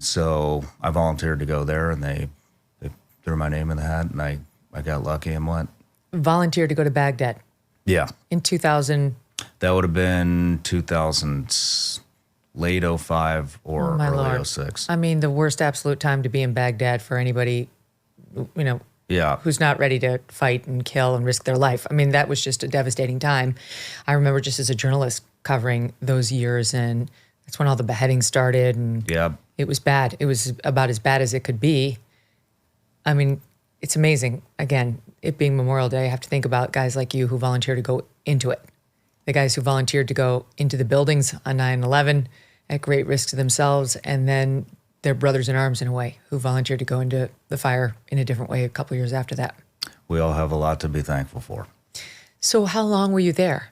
So I volunteered to go there, and they threw my name in the hat, and I got lucky and went. Volunteered to go to Baghdad Yeah. in 2000. That would have been 2000, late 05 or my early Lord. 06. I mean, the worst absolute time to be in Baghdad for anybody, Yeah. who's not ready to fight and kill and risk their life. I mean, that was just a devastating time. I remember just as a journalist covering those years, and that's when all the beheadings started, and Yeah. it was bad. It was about as bad as it could be. I mean, it's amazing. Again, it being Memorial Day, I have to think about guys like you who volunteered to go into it. The guys who volunteered to go into the buildings on 9/11 at great risk to themselves, and then their brothers in arms, in a way, who volunteered to go into the fire in a different way a couple of years after that. We all have a lot to be thankful for. So how long were you there?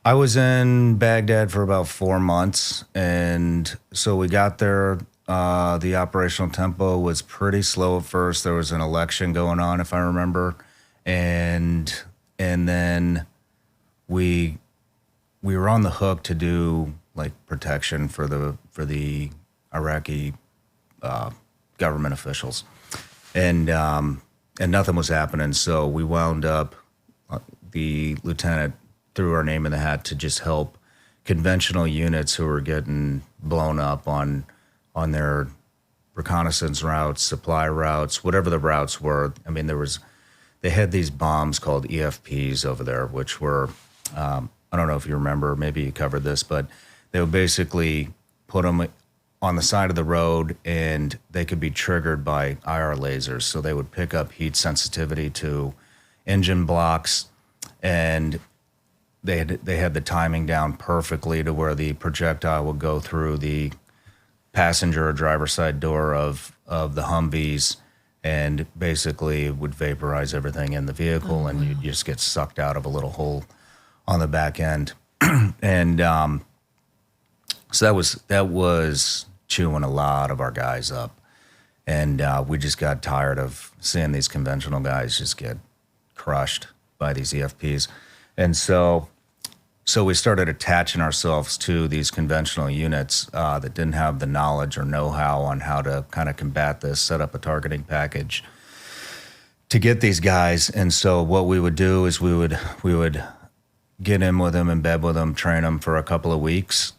I was in Baghdad for about 4 months, and so we got there. The operational tempo was pretty slow at first. There was an election going on, if I remember, and then we were on the hook to do like protection for the Iraqi government officials, and nothing was happening. So we wound up. The lieutenant threw our name in the hat to just help conventional units who were getting blown up on their reconnaissance routes, supply routes, whatever the routes were. I mean, they had these bombs called EFPs over there, which were, I don't know if you remember, maybe you covered this, but they would basically put them on the side of the road, and they could be triggered by IR lasers. So they would pick up heat sensitivity to engine blocks, and they had the timing down perfectly to where the projectile would go through the passenger or driver's side door of the Humvees, and basically would vaporize everything in the vehicle, and you just get sucked out of a little hole on the back end. And so that was chewing a lot of our guys up, and we just got tired of seeing these conventional guys just get crushed by these EFPs. And so we started attaching ourselves to these conventional units that didn't have the knowledge or know-how on how to kind of combat this, set up a targeting package to get these guys. And so what we would do is we would get in with them, in bed with them, train them for a couple of weeks,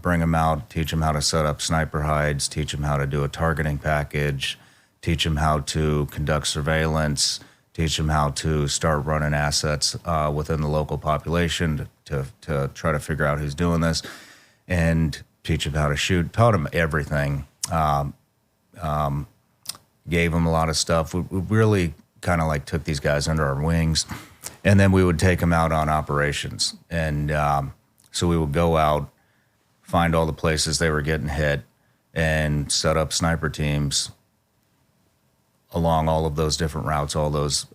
bring them out, teach them how to set up sniper hides, teach them how to do a targeting package, teach them how to conduct surveillance, teach them how to start running assets within the local population to try to figure out who's doing this, and teach them how to shoot. Taught them everything. Gave them a lot of stuff. We really kind of like took these guys under our wings, and then we would take them out on operations. And so we would go out, find all the places they were getting hit, and set up sniper teams along all of those different routes, all those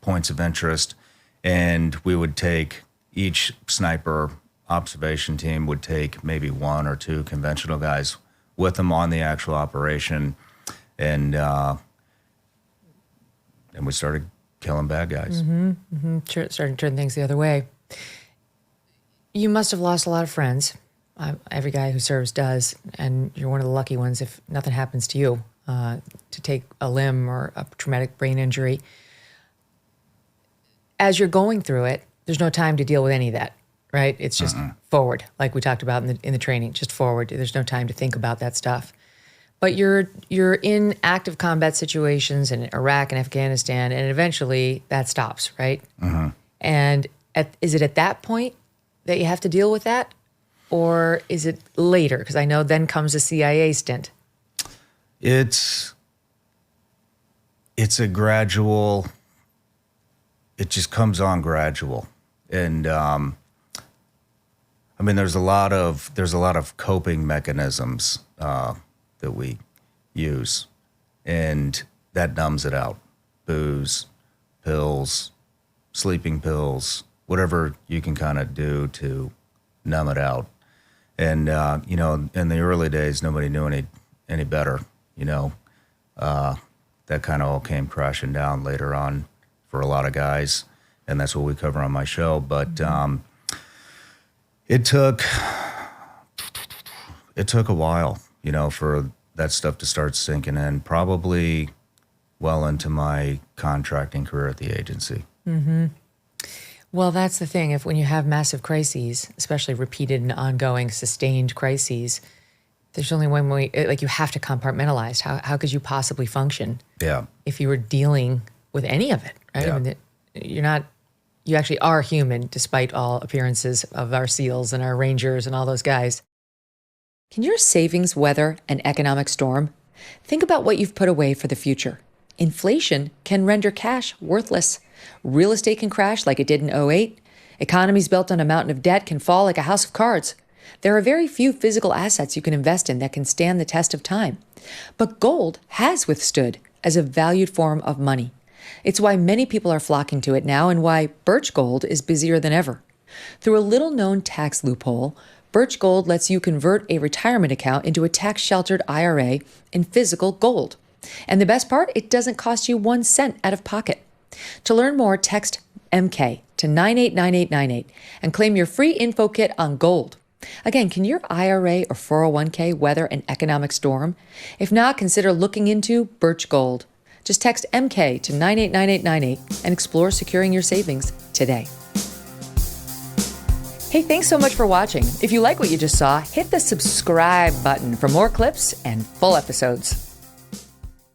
points of interest. And we would take, each sniper observation team would take maybe 1 or 2 conventional guys with them on the actual operation. And we started killing bad guys. Starting to turn things the other way. You must have lost a lot of friends. Every guy who serves does, and you're one of the lucky ones if nothing happens to you, to take a limb or a traumatic brain injury. As you're going through it, there's no time to deal with any of that, right? It's just forward, like we talked about in the training, just forward. There's no time to think about that stuff. But you're in active combat situations in Iraq and Afghanistan, and eventually that stops, right? And is it at that point that you have to deal with that? Or is it later? Because I know then comes a CIA stint. It's a gradual, it just comes on gradual. And I mean, there's a lot of coping mechanisms that we use, and that numbs it out. Booze, pills, sleeping pills, whatever you can kind of do to numb it out. And in the early days, nobody knew any better. That kind of all came crashing down later on for a lot of guys, and that's what we cover on my show. But it took a while. for that stuff to start sinking in, probably well into my contracting career at the agency. Mm-hmm. Well, that's the thing. When you have massive crises, especially repeated and ongoing, sustained crises, there's only one way, you have to compartmentalize. How could you possibly function if you were dealing with any of it, right? Yeah. I mean, you actually are human despite all appearances of our SEALs and our Rangers and all those guys. Can your savings weather an economic storm? Think about what you've put away for the future. Inflation can render cash worthless. Real estate can crash like it did in '08. Economies built on a mountain of debt can fall like a house of cards. There are very few physical assets you can invest in that can stand the test of time. But gold has withstood as a valued form of money. It's why many people are flocking to it now and why Birch Gold is busier than ever. Through a little-known tax loophole, Birch Gold lets you convert a retirement account into a tax-sheltered IRA in physical gold. And the best part, it doesn't cost you 1 cent out of pocket. To learn more, text MK to 989898 and claim your free info kit on gold. Again, can your IRA or 401k weather an economic storm? If not, consider looking into Birch Gold. Just text MK to 989898 and explore securing your savings today. Hey, thanks so much for watching. If you like what you just saw, hit the subscribe button for more clips and full episodes.